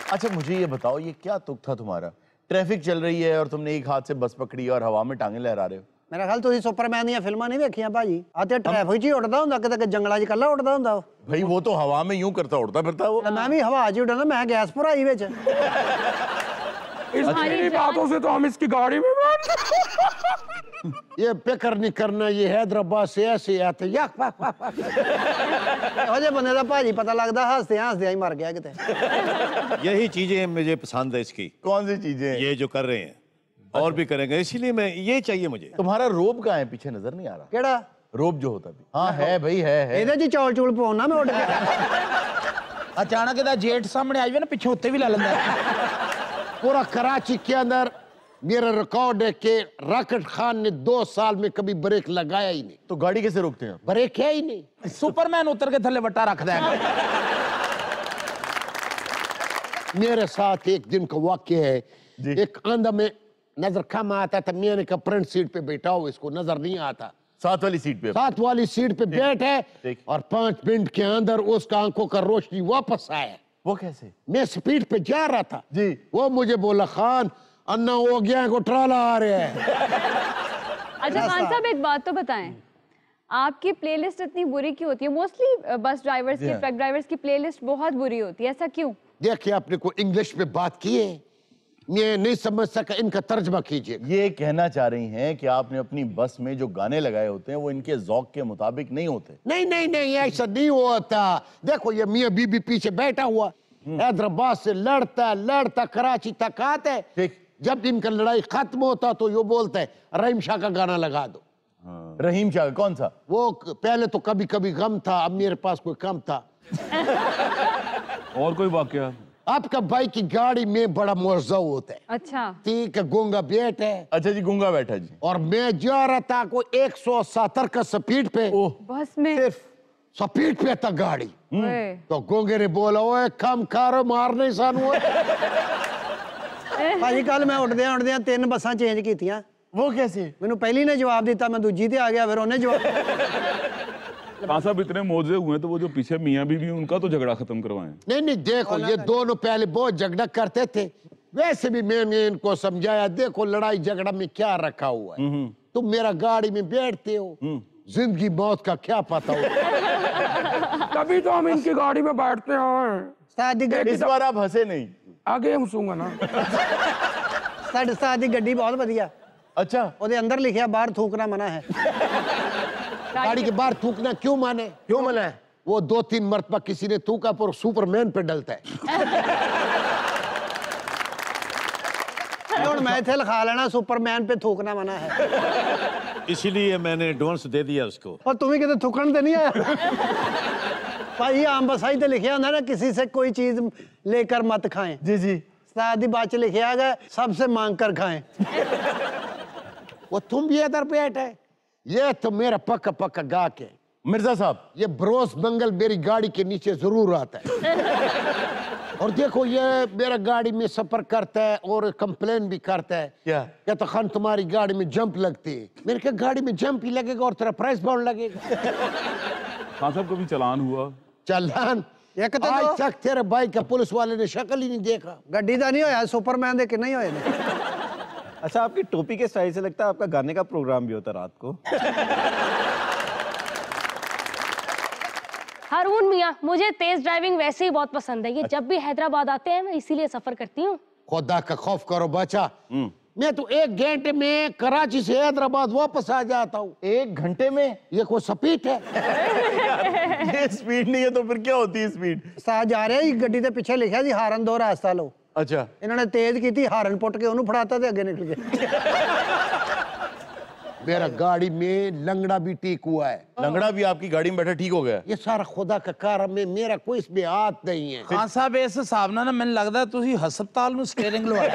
अच्छा मुझे ये बताओ, ये क्या तुक था तुम्हारा? ट्रैफिक चल रही है और तुमने एक हाथ से बस पकड़ी और हवा में टांगे लहरा रहे हो। मेरा ख्याल ਤੁਸੀਂ ਸੁਪਰਮੈਨ ਦੀਆਂ ਫਿਲਮਾਂ ਨਹੀਂ ਵੇਖੀਆਂ ਭਾਜੀ। ਆ ਤੇ ਟ੍ਰੈਫਿਕ 'ਚ ਹੀ ਉੱਡਦਾ ਹੁੰਦਾ, ਕਿਤੇ ਜੰਗਲਾਂ 'ਚ ਇਕੱਲਾ ਉੱਡਦਾ ਹੁੰਦਾ ਉਹ। भाई वो तो हवा में यूं करता उड़ता फिरता वो। ਮੈਂ ਵੀ ਹਵਾ 'ਚ ਹੀ ਉੱਡਦਾ, मैं गैस भराई ਵਿੱਚ। इसकी बातों से तो हम इसकी गाड़ी में बैठ। ये पेकर नहीं करना, ये हैदराबाद से ऐसे आते यह ਇਹੋ ਜਿਹੇ ਬੰਦੇ ਦਾ ਭਾਜੀ ਪਤਾ ਲੱਗਦਾ ਹੱਸਦੇ ਹੱਸਦੇ ਹੀ ਮਰ ਗਿਆ ਕਿਤੇ। यही चीजें मुझे पसंद है इसकी। कौन सी चीजें? ये जो कर रहे हैं और भी करेंगे, इसीलिए मैं ये चाहिए मुझे। तुम्हारा रोब कहाँ है? पीछे नजर नहीं आ रहा। ਕਿਹੜਾ रोब जो होता भी? हाँ है भाई, है। ਇਹਦੇ 'ਚ ਚੌਲ ਚੂਲ ਪਾਉਣਾ ਮੈਂ ਉੱਡ ਕੇ। ਅਚਾਨਕ ਇਹਦਾ ਜੇਠ ਸਾਹਮਣੇ ਆ ਜਾਵੇ ਨਾ, ਪਿੱਛੇ ਉੱਤੇ ਵੀ ਲੈ ਲੈਂਦਾ। पूरा कराची के अंदर मेरा रिकॉर्ड है कि राकेट खान ने 2 साल में कभी ब्रेक लगाया ही नहीं। तो गाड़ी कैसे रोकते हैं? ब्रेक है ही नहीं। सुपरमैन उतर के थल्ले वट्टा रखता है। मेरे साथ एक दिन का वाक्य है। एक आंधा में नजर कम आता था, मैंने कहा फ्रंट सीट पे बैठा हो, इसको नजर नहीं आता। साथ वाली सीट पे, साथ वाली सीट पे बैठे और 5 मिनट के अंदर उसका आंखों का रोशनी वापस आया। वो कैसे? मैं स्पीड पे जा रहा था जी, वो मुझे बोला खान अन्ना हो गया को ट्राला आ रहा है। अच्छा खान साहब एक बात तो बताएं, आपकी प्लेलिस्ट इतनी बुरी क्यों होती है? मोस्टली बस ड्राइवर्स की, ट्रक ड्राइवर्स की प्लेलिस्ट बहुत बुरी होती है, ऐसा क्यों? देखिए आपने को इंग्लिश में बात की है, मैं नहीं समझ सका, इनका तर्जमा कीजिए। ये कहना चाह रही हैं कि आपने अपनी बस में जो गाने लगाए होते हैं वो इनके ज़ौक के मुताबिक नहीं होते। नहीं नहीं नहीं ऐसा नहीं होता। देखो ये मियाँ बीबी पीछे बैठा हुआ, हैदराबाद से लड़ता कराची तक आता है। ठीक, जब इनका लड़ाई खत्म होता तो यो बोलता है रहीम शाह का गाना लगा दो। रहीम शाह कौन सा? वो पहले तो कभी कभी गम था, अब मेरे पास कोई कम था। और कोई वाकया? आपका भाई की गाड़ी में बड़ा मुआवजा होता है। अच्छा, ठीक है, गूंगा बैठ है। अच्छा जी, गूंगा बैठा जी। और मैं जा रहा था को 170 का स्पीड पे, बस में सिर्फ स्पीड पे था गाड़ी। ओए। तो गूंगे ने बोला ओए कम कर मारने सानू। ਭਾਜੀ ਕੱਲ मैं उठदियां 3 ਬੱਸਾਂ चेंज कीतियां। वो कैसे? ਮੈਨੂੰ ਪਹਿਲੀ ਨੇ जवाब दिता, मैं दूजी ते आ गया, फिर ਉਹਨੇ जवाब। खान साहब इतने मौजे हुए तो वो जो पीछे मियाँ बीवी उनका तो झगड़ा खत्म करवाएं। नहीं नहीं देखो ये दोनों पहले बहुत झगड़ा करते थे, वैसे भी मैंने इनको समझाया देखो लड़ाई झगड़ा में क्या रखा हुआ है, तुम मेरा गाड़ी में बैठते हो, जिंदगी मौत का क्या पता हो। तभी तो हम इनकी गाड़ी में बैठते हैं। इस बार आप हंसे नहीं। आगे हंसूंगा ना। ਸਾਡੇ ਸਾਡੀ ਗੱਡੀ बहुत ਵਧੀਆ। अच्छा, ਉਹਦੇ अंदर लिखिया बाहर थूकना मना है। गाड़ी के बाहर थूकना क्यों माने? क्यों मना है? वो 2-3 मरतबा किसी ने थूका पर सुपरमैन पे डलता है। ਹੁਣ ਮੈਂ ਇੱਥੇ ਲਿਖਾ ਲੈਣਾ सुपरमैन पे थूकना मना है। इसीलिए मैंने एडवांस दे दिया उसको। और तुम ही किते थूकण ते नहीं आया? भाई आम बसाई ते लिखिया होंदा ना किसी से कोई चीज लेकर मत खाएं। जी जी। सादी बात लिखिया गया सबसे मांग कर खाएं। वो तुम भी इधर बैठे, ये तो मेरा पक्का पक्का गाहक है। मिर्जा साहब, ये ब्रोस मंगल मेरी गाड़ी के नीचे जरूर आता है। और देखो ये मेरा गाड़ी में सफर करता है और कंप्लेन भी करता है। क्या कहता खान तुम्हारी गाड़ी में जंप लगती है। मेरे क्या गाड़ी में जंप ही लगेगा और तेरा प्राइस बाउंड लगेगा। खान साहब कभी चालान हुआ? चालान आज तक तेरे भाई का पुलिस वाले ने शक्ल ही नहीं देखा। गड्डी दा नहीं होया, सुपरमैन दे किन्ने ही होए ने। अच्छा आपकी टोपी के स्टाइल से लगता है आपका गाने का प्रोग्राम भी होता रात को। हारून मियाँ, मुझे तेज ड्राइविंग वैसे ही बहुत पसंद है। ये जब भी हैदराबाद आते हैं मैं इसीलिए सफर करती हूँ। खुदा का खौफ करो बच्चा, मैं तो 1 घंटे में कराची से हैदराबाद वापस आ जाता हूँ। 1 घंटे में? ये कोई स्पीड है? ये स्पीड नहीं है तो फिर क्या होती है स्पीड? साथ जा रहे हैं गड्डी दे पीछे लिखिया जी हारन दो रास्ता लो। अच्छा, इन्होंने तेज की थी, हारन पुट के उन्होंने फड़ाता ते आगे निकल गए। मेरा गाड़ी में लंगड़ा भी ठीक हुआ है। लंगड़ा भी आपकी गाड़ी में बैठा ठीक हो गया? ये सारा खुदा का काम है, मेरा कोई इसमें हाथ नहीं है। खान साहब इस हिसाब ना मैंने लगता तुसी हस्पताल में स्टीयरिंग लवाया।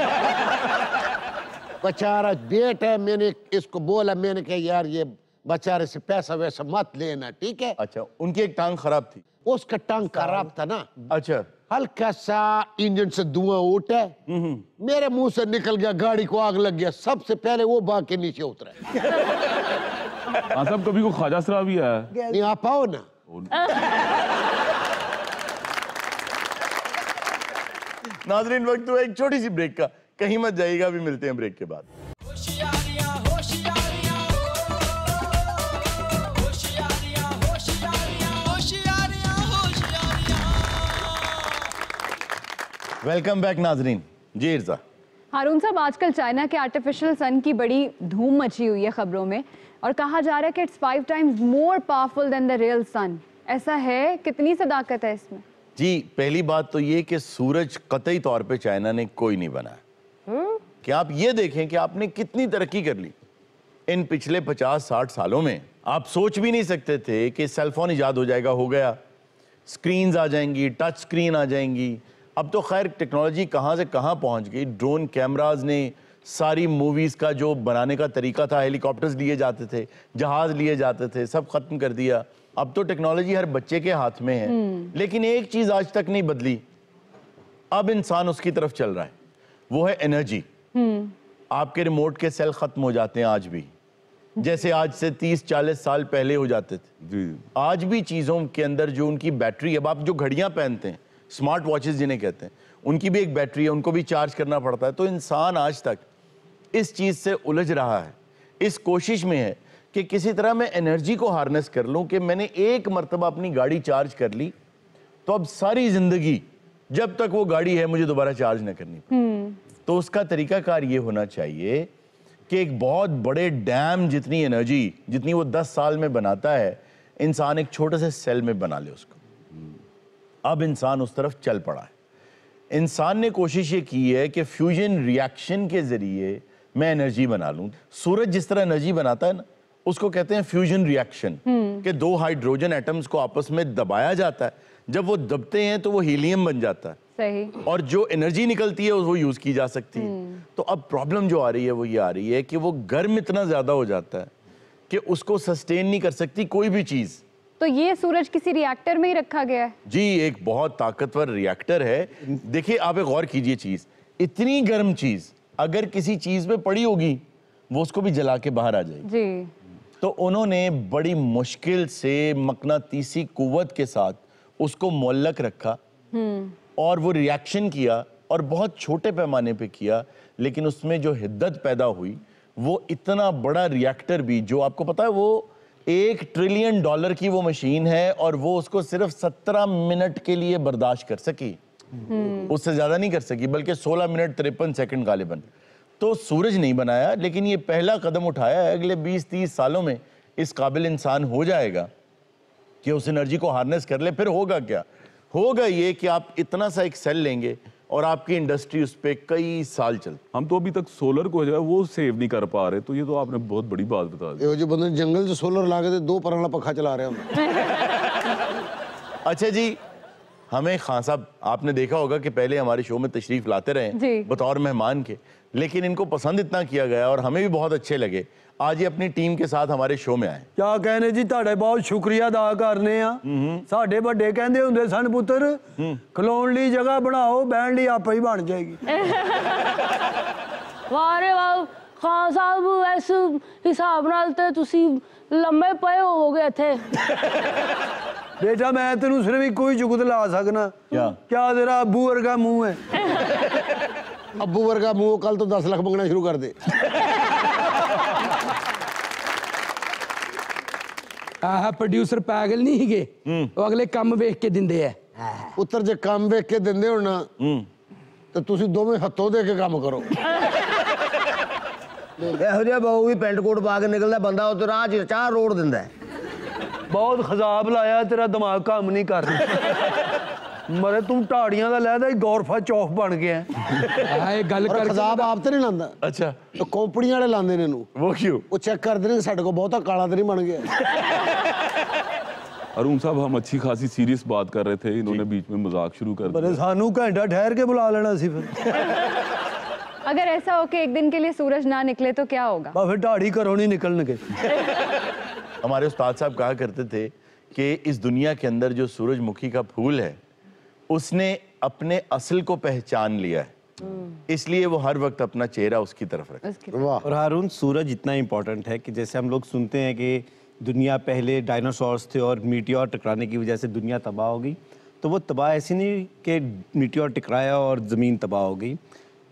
बेचारा बेट है, मैंने इसको बोला, मैंने कहा यार ये बेचारे से पैसा वैसा मत लेना, ठीक है। अच्छा, उनकी एक टांग खराब थी? उसका टांग खराब था ना। अच्छा, हल्का सा इंजन से धुआं उठा, मेरे मुंह से निकल गया, गाड़ी को आग लग गया। सबसे पहले वो भाग के नीचे उतरा। खान साहब कभी को ख्वाजा सरा भी आया? नहीं आ पाओ ना। नाजरीन, वक्त हुआ एक छोटी सी ब्रेक का, कहीं मत जाइएगा, अभी मिलते हैं ब्रेक के बाद। वेलकम बैक नाजरीन। जी इर्जा। हारून साहब, आजकल चाइना के आर्टिफिशियल सन की बड़ी धूम मची हुई है खबरों में, और कहा जा रहा है कि it's 5 times more powerful than the real sun. ऐसा है? कितनी सदाकत है इसमें? जी, पहली बात तो ये कि सूरज कतई तौर पे चाइना ने कोई नहीं बनाया। कि आप ये देखें कि आपने कितनी तरक्की कर ली इन पिछले 50-60 सालों में। आप सोच भी नहीं सकते थे कि सेलफोन इजाद हो जाएगा, हो गया। स्क्रीन्स आ जाएंगी, टच स्क्रीन आ जाएंगी। अब तो खैर टेक्नोलॉजी कहाँ से कहाँ पहुँच गई। ड्रोन कैमराज ने सारी मूवीज़ का जो बनाने का तरीका था, हेलीकॉप्टर्स लिए जाते थे, जहाज़ लिए जाते थे, सब ख़त्म कर दिया। अब तो टेक्नोलॉजी हर बच्चे के हाथ में है। लेकिन एक चीज़ आज तक नहीं बदली, अब इंसान उसकी तरफ चल रहा है, वो है एनर्जी। आपके रिमोट के सेल ख़त्म हो जाते हैं आज भी, जैसे आज से 30-40 साल पहले हो जाते थे। जी आज भी चीज़ों के अंदर जो उनकी बैटरी, अब आप जो घड़ियां पहनते हैं, स्मार्ट वॉचेस जिन्हें कहते हैं, उनकी भी एक बैटरी है, उनको भी चार्ज करना पड़ता है। तो इंसान आज तक इस चीज़ से उलझ रहा है, इस कोशिश में है कि किसी तरह मैं एनर्जी को हार्नेस कर लूं कि मैंने एक मर्तबा अपनी गाड़ी चार्ज कर ली तो अब सारी जिंदगी जब तक वो गाड़ी है मुझे दोबारा चार्ज न करनी पड़े। तो उसका तरीकाकार ये होना चाहिए कि एक बहुत बड़े डैम जितनी एनर्जी जितनी वो 10 साल में बनाता है, इंसान एक छोटे से सेल में बना ले उसको। अब इंसान उस तरफ चल पड़ा है। इंसान ने कोशिश ये की है कि फ्यूजन रिएक्शन के जरिए मैं एनर्जी बना लूं। सूरज जिस तरह एनर्जी बनाता है ना, उसको कहते हैं फ्यूजन रिएक्शन, कि दो हाइड्रोजन एटम्स को आपस में दबाया जाता है। जब वो दबते हैं तो वो हीलियम बन जाता है, सही, और जो एनर्जी निकलती है वो यूज की जा सकती है। तो अब प्रॉब्लम जो आ रही है वो ये आ रही है कि वो गर्म इतना ज्यादा हो जाता है कि उसको सस्टेन नहीं कर सकती कोई भी चीज। तो ये सूरज किसी रिएक्टर में ही रखा गया है? जी, एक बहुत ताकतवर रिएक्टर है। देखिए, आप एक गौर कीजिए, चीज इतनी गर्म चीज अगर किसी चीज पे पड़ी होगी वो उसको भी जला के बाहर आ जाएगी। जी। तो उन्होंने बड़ी मुश्किल से मकनातीसी कुव्वत के साथ उसको मुअल्लक रखा और वो रिएक्शन किया, और बहुत छोटे पैमाने पे किया, लेकिन उसमें जो हिद्दत पैदा हुई वो इतना बड़ा रिएक्टर भी, जो आपको पता है वो $1 ट्रिलियन की वो मशीन है, और वो उसको सिर्फ 17 मिनट के लिए बर्दाश्त कर सकी, उससे ज्यादा नहीं कर सकी, बल्कि 16 मिनट 53 सेकंड गालिबन। तो सूरज नहीं बनाया, लेकिन ये पहला कदम उठाया है। अगले 20-30 सालों में इस काबिल इंसान हो जाएगा कि उस एनर्जी को हार्नेस कर ले। फिर होगा क्या? होगा ये कि आप इतना सा एक सेल लेंगे और आपकी इंडस्ट्री उस पर कई साल चल। हम तो अभी तक सोलर को जो है वो सेव नहीं कर पा रहे, तो ये तो आपने बहुत बड़ी बात बता दी। ये जो बंदे जंगल से सोलर ला के 2 पर वाला पंखा चला रहे हैं। अच्छा जी, हमें खान साहब, आपने देखा होगा कि पहले हमारे शो में तशरीफ लाते रहे बतौर मेहमान के, लेकिन इनको पसंद इतना किया गया और हमें भी बहुत अच्छे लगे, आज ये अपनी टीम के साथ हमारे शो में आए। क्या कहने जी, ਤੁਹਾਡੇ बहुत शुक्रिया अदा करने आ। ਸਾਡੇ ਵੱਡੇ ਕਹਿੰਦੇ ਹੁੰਦੇ ਸਨ, ਪੁੱਤਰ ਖਲੋਣ ਲਈ ਜਗ੍ਹਾ ਬਣਾਓ, ਬਹਿਣ ਲਈ ਆਪੇ ਹੀ ਬਣ ਜਾਏਗੀ। ਵਾਹ ਰੇ ਵਾਹ ਖਾਨ ਸਾਹਿਬ, ਇਸ ਹਿਸਾਬ ਨਾਲ ਤੇ ਤੁਸੀਂ ਲੰਮੇ ਪਏ ਹੋਵੋਗੇ ਇੱਥੇ। बेटा मैं तेनू सिर्फ इको ही जुगत ला सकना। क्या तेरा अब्बू वर्गा मुंह है? अब्बू वर्गा मुंह, कल तो 10 लाख मंगना शुरू कर दे। ਆਹ ਪ੍ਰੋਡਿਊਸਰ ਪਾਗਲ ਨਹੀਂ ਹੈਗੇ, ਉਹ ਅਗਲੇ ਕੰਮ ਵੇਖ ਕੇ ਦਿੰਦੇ ਐ। ਪੁੱਤਰ ਜੇ ਕੰਮ ਵੇਖ ਕੇ ਦਿੰਦੇ ਹੋ ਨਾ ਤੇ ਤੁਸੀਂ ਦੋਵੇਂ ਹੱਥੋਂ ਦੇ ਕੇ ਕੰਮ ਕਰੋ। ਇਹੋ ਜਿਹਾ ਬਹੁ ਵੀ ਪੈਂਟ ਕੋਟ ਪਾ ਕੇ ਨਿਕਲਦਾ ਬੰਦਾ, ਉਹ ਤੇ ਰਾਹ 'ਚ ਚਾਹ ਰੋੜ ਦਿੰਦਾ ਹੈ। बहुत खजाब लाया, तेरा दिमाग काम नहीं कर रहा। मरे तू ढाड़ियां का लहदा ही गौरफा चौक बन गया है। गल कर खजाब आप तो नहीं लांदा। अच्छा, तो कंपनी वाले लांदे ने। वो क्यों? वो चेक करते ने साडे को बहुता काला तो नहीं बन गया। अरुण साहब, हम अच्छी खासी सीरियस बात कर रहे थे, इन्होंने बीच में मजाक शुरू कर दिया। सानू घंटा ठहर के बुला लेना सी फिर। अगर ऐसा हो कि एक दिन के लिए सूरज ना निकले तो क्या होगा? फिर ढाड़ी घरों नहीं निकलने। हमारे उस्ताद साहब कहा करते थे कि इस दुनिया के अंदर जो सूरजमुखी का फूल है उसने अपने असल को पहचान लिया है, इसलिए वो हर वक्त अपना चेहरा उसकी तरफ रखता है। और हारून, सूरज इतना इम्पोर्टेंट है कि जैसे हम लोग सुनते हैं कि दुनिया पहले डायनासोर्स थे और मीटियोर टकराने की वजह से दुनिया तबाह हो गई, तो वो तबाह ऐसी नहीं कि मीटियोर टकराया और ज़मीन तबाह हो गई,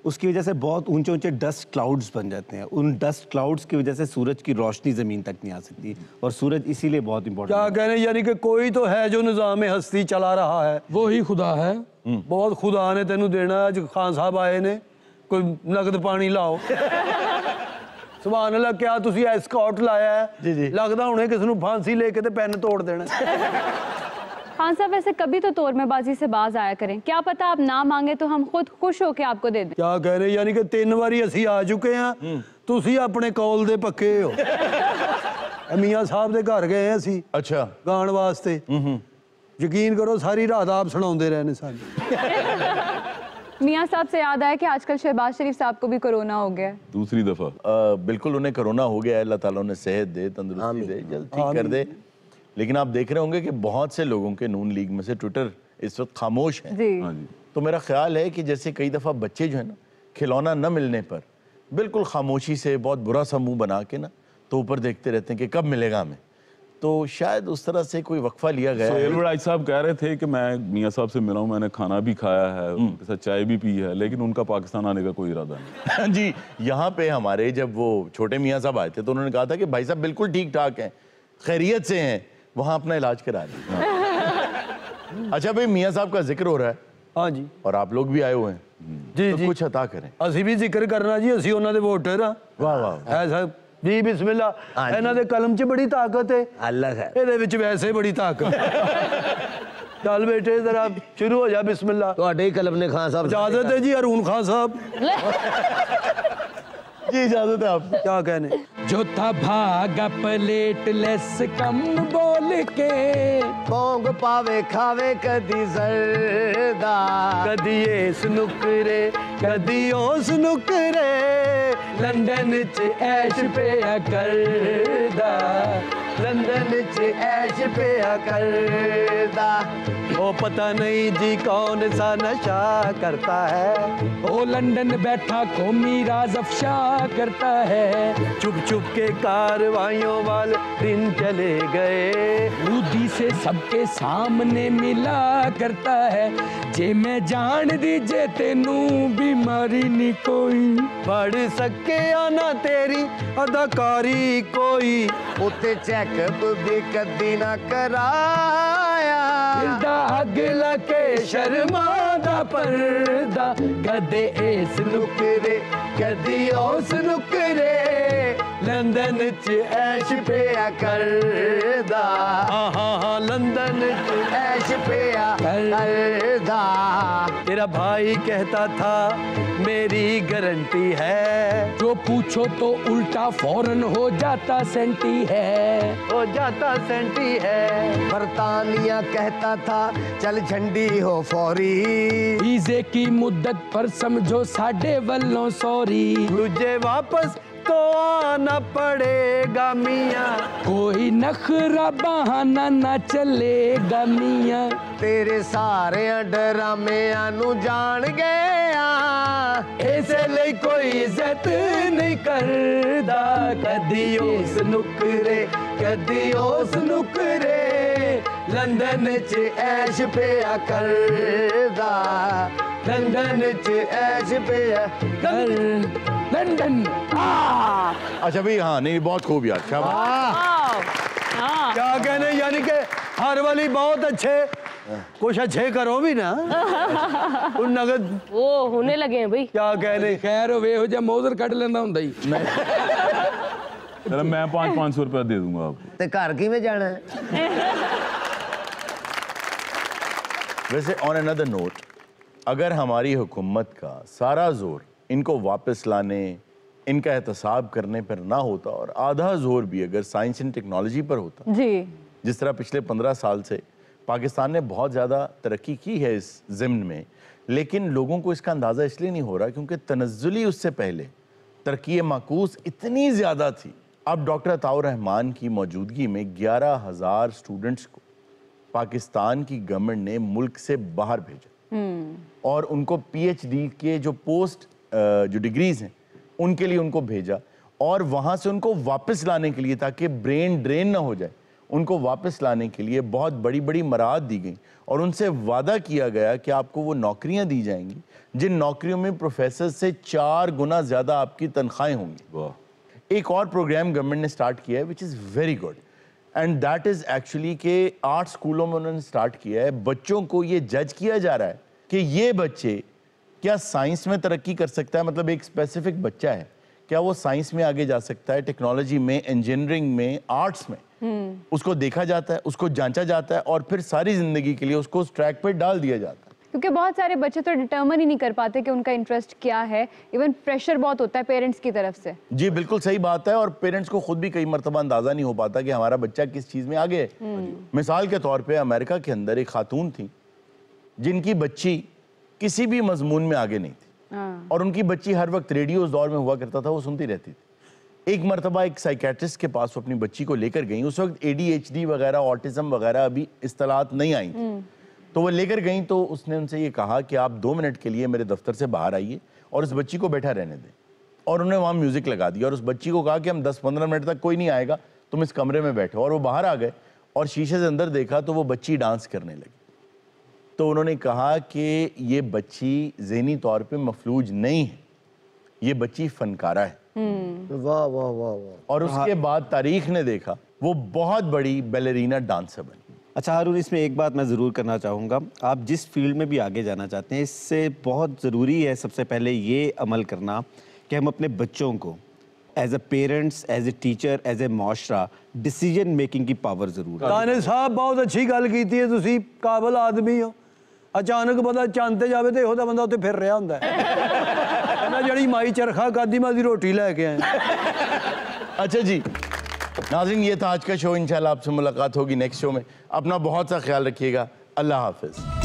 उसकी वजह से बहुत ऊंचे ऊंचे डस्ट क्लाउड्स बन जाते हैं। उन डस्ट क्लाउड्स की वजह से सूरज की रोशनी ज़मीन तक नहीं आ सकती, और सूरज इसीलिए बहुत इंपॉर्टेंट। क्या कहने, यानी कि कोई तो है जो निज़ाम हस्ती चला रहा है, वो ही खुदा है। बहुत खुदा ने तेनू देना। अज खान साहब आए ने, कोई नगद पानी लाओ। सुभान अल्लाह, क्या तुसी एस्कॉर्ट लाया है? लगदा हुणे किसी नू फांसी लेके ते पेन तोड़ देना। खान साहब, वैसे कभी तो तोड़मेबाजी से बाज आया करें, क्या पता आप ना मांगे तो हम खुद खुश होके आपको दे दें। क्या कह रहे, यानी कि 3 बारी असी आ चुके हैं, तुसी अपने कौल दे पक्के हो। मियाँ साहब दे घर गए असी, अच्छा, गान वास्ते। यकीन करो सारी रात आप सुनाते रहने सानू। मियाँ साहब से याद आया कि आजकल शहबाज शरीफ साहब को भी कोरोना हो गया है। दूसरी दफा। बिल्कुल, उन्हें कोरोना हो गया है। अल्लाह ताला उन्हें सेहत दे, तंदुरुस्ती दे, जल्द ठीक कर दे। लेकिन आप देख रहे होंगे कि बहुत से लोगों के नून लीग में से ट्विटर इस वक्त खामोश है। तो मेरा ख्याल है कि जैसे कई दफ़ा बच्चे जो है ना, खिलौना न मिलने पर बिल्कुल खामोशी से बहुत बुरा सा मुंह बना के ना तो ऊपर देखते रहते हैं कि कब मिलेगा हमें। तो शायद उस तरह से कोई वक्फा लिया गया सोहेल वड़ाई साहब कह रहे थे कि मैं मियाँ साहब से मिला हूँ, मैंने खाना भी खाया है, उनके साथ चाय भी पी है, लेकिन उनका पाकिस्तान आने का कोई इरादा नहीं। जी, यहाँ पे हमारे जब वो छोटे मियाँ साहब आए थे तो उन्होंने कहा था कि भाई साहब बिल्कुल ठीक ठाक हैं, खैरियत से हैं, वहाँ अपना इलाज करा लें। अच्छा भाई, मियाँ साहब का जिक्र हो रहा है। हाँ जी, और आप लोग भी आए हुए हैं जी तो जी, कुछ अता करें। ਅਸੀਂ ਵੀ ਜ਼ਿਕਰ ਕਰਨਾ ਜੀ, ਅਸੀਂ ਉਹਨਾਂ ਦੇ ਵੋਟਰ ਆ। वाह वाह, ਹੈ ਸਾਹਿਬ ਜੀ, ਬਿਸਮਿਲ੍ਲਾ। ਇਹਨਾਂ ਦੇ ਕਲਮ 'ਚ ਬੜੀ ਤਾਕਤ ਹੈ, अल्लाह खैर। ਇਹਦੇ ਵਿੱਚ ਵੈਸੇ ਬੜੀ ਤਾਕਤ। ਚੱਲ ਬੇਟੇ ਜ਼ਰਾ ਸ਼ੁਰੂ ਹੋ ਜਾ, ਬਿਸਮਿਲ੍ਲਾ। ਤੁਹਾਡੇ ਹੀ ਕਲਮ ਨੇ ਖਾਨ ਸਾਹਿਬ इजाजत है जी अरुण खान साहब, जी इजाजत है आपको। क्या कहने। जो था भागा प्लेट लेस कम बोल के, पोंग पावे खावे कदी जरदा, कदी इस नुकरे कदी उस नुकरे, लंदन च ऐश पिया करदा, लंदन च ऐश पिया करदा। ओ पता नहीं जी कौन सा नशा करता है, ओ लंदन बैठा कौमी राज अफशा करता है, चुप चुप के कारवाइयों वाले दिन चले गए, दूधी से सबके सामने मिला करता है, जे मैं जान दीजे तेनू बीमारी नहीं कोई, पढ़ सके आना तेरी अदाकारी कोई, उत्ते चेकअप भी कदी ना कराया, दाग लगे शर्मा दा पर्दा, कदे इस नुकरे कदी उस नुकरे, लंदन च ऐश पिया करदा, हाँ हाँ हाँ, लंदन च ऐश पिया करदा। तेरा भाई कहता था मेरी गारंटी है, जो पूछो तो उल्टा फौरन हो जाता सेंटी है, हो जाता सेंटी है, बरतानिया कहता था चल झंडी हो फौरी, वीजे की मुद्दत पर समझो साढ़े वल्लों सॉरी, तुझे वापस तो आना पड़ेगा मियाँ, कोई नखरा बहाना ना चलेगा मियाँ, तेरे सारे ड्रामे आनू जान गया, ऐसे ले कोई इज्जत नहीं करदा, कदी उस नुकरे कदी उस नुकरे, लंदन च ऐश पिया करदा, लंदन च ऐश पिया कर लंदन। अच्छा भाई, हाँ नहीं, बहुत खूब यार, क्या क्या कहने, यानी कि हर वाली बहुत अच्छे, कुछ अच्छे करो भी ना। उन नगद वो होने लगे हैं भाई। क्या कहने, खैर होवे हो जा मौजर कट लेंदा हुंदा ही। चलो मैं 500 रुपया दे दूंगा आपको। ते घर किवें जाना है? वैसे ऑन अनदर नोट, अगर हमारी हुकूमत का सारा जोर इनको वापस लाने, इनका एहतसाब करने पर ना होता और आधा जोर भी अगर साइंस एंड टेक्नोलॉजी पर होता, जी, जिस तरह पिछले 15 साल से पाकिस्तान ने बहुत ज़्यादा तरक्की की है इस ज़िम्न में, लेकिन लोगों को इसका अंदाज़ा इसलिए नहीं हो रहा क्योंकि तनज़्ज़ुली उससे पहले तरक्की माकूस इतनी ज़्यादा थी। अब डॉक्टर अताउर रहमान की मौजूदगी में 11,000 स्टूडेंट्स को पाकिस्तान की गवर्नमेंट ने मुल्क से बाहर भेजा और उनको PhD के जो पोस्ट जो डिग्रीज़ हैं उनके लिए उनको भेजा और वहाँ से उनको वापस लाने के लिए, ताकि ब्रेन ड्रेन ना हो जाए, उनको वापस लाने के लिए बहुत बड़ी बड़ी मराहत दी गई और उनसे वादा किया गया कि आपको वो नौकरियां दी जाएंगी जिन नौकरियों में प्रोफेसर से 4 गुना ज़्यादा आपकी तनख्वाहें होंगी। वाह। एक और प्रोग्राम गवर्नमेंट ने स्टार्ट किया है which is very good and that is actually के 8 स्कूलों में उन्होंने स्टार्ट किया है। बच्चों को ये जज किया जा रहा है कि ये बच्चे क्या साइंस में तरक्की कर सकता है, मतलब एक स्पेसिफिक बच्चा है, क्या वो साइंस में आगे जा सकता है, टेक्नोलॉजी में, इंजीनियरिंग में, आर्ट्स में, उसको देखा जाता है, उसको जांचा जाता है और फिर सारी जिंदगी के लिए उसको उस ट्रैक पर डाल दिया जाता है। क्योंकि बहुत सारे बच्चे तो डिटर्मिन ही नहीं कर पाते कि उनका इंटरेस्ट क्या है, इवन प्रेशर बहुत होता है पेरेंट्स की तरफ से। जी बिल्कुल सही बात है, और पेरेंट्स को खुद भी कई मरतबा अंदाजा नहीं हो पाता कि हमारा बच्चा किस चीज़ में आगे है। मिसाल के तौर पे अमेरिका के अंदर एक खातून थी जिनकी बच्ची किसी भी मजमून में आगे नहीं थी और उनकी बच्ची हर वक्त रेडियो उस दौर में हुआ करता था, वो सुनती रहती थी। एक मरतबा एक साइकेट्रिस्ट के पास वो अपनी बच्ची को लेकर गई, उस वक्त ADHD वगैरह, ऑटिज्म वगैरह अभी इस्तिलात नहीं आई थी, तो वो लेकर गई तो उसने उनसे ये कहा कि आप 2 मिनट के लिए मेरे दफ्तर से बाहर आइए और उस बच्ची को बैठा रहने दें। और उन्होंने वहाँ म्यूज़िक लगा दिया और उस बच्ची को कहा कि हम 10-15 मिनट तक कोई नहीं आएगा, तुम इस कमरे में बैठो। और वो बाहर आ गए और शीशे से अंदर देखा तो वो बच्ची डांस करने लगी। तो उन्होंने कहा कि ये बच्ची ज़हनी तौर पे मफलूज नहीं है, ये बच्ची फनकारा है। वाह वाह वाह वाह। और उसके बाद तारीख ने देखा वो बहुत बड़ी बैलेरिना डांसर बनी। अच्छा हारून, इसमें एक बात मैं ज़रूर करना चाहूँगा, आप जिस फील्ड में भी आगे जाना चाहते हैं, इससे बहुत ज़रूरी है सबसे पहले ये अमल करना कि हम अपने बच्चों को as a parents, as a teacher, as a माशरा डिसीजन मेकिंग की पावर ज़रूर है। ताने साहब बहुत अच्छी गल कीती है, तुसी काबिल आदमी हो। अचानक बंदा चंद ते जावे ते ਇਹੋ ਜਿਹਾ ਬੰਦਾ ਉੱਥੇ ਫਿਰ ਰਿਹਾ ਹੁੰਦਾ ਹੈ ਨਾ ਜਿਹੜੀ ਮਾਈ ਚਰਖਾ ਕਾਦੀ ਮੈਂ ਦੀ ਰੋਟੀ ਲੈ ਕੇ ਆਇਆ। अच्छा जी नाज़रीन, ये था आज का शो। इंशाल्लाह आपसे मुलाकात होगी नेक्स्ट शो में। अपना बहुत सा ख्याल रखिएगा। अल्लाह हाफिज़।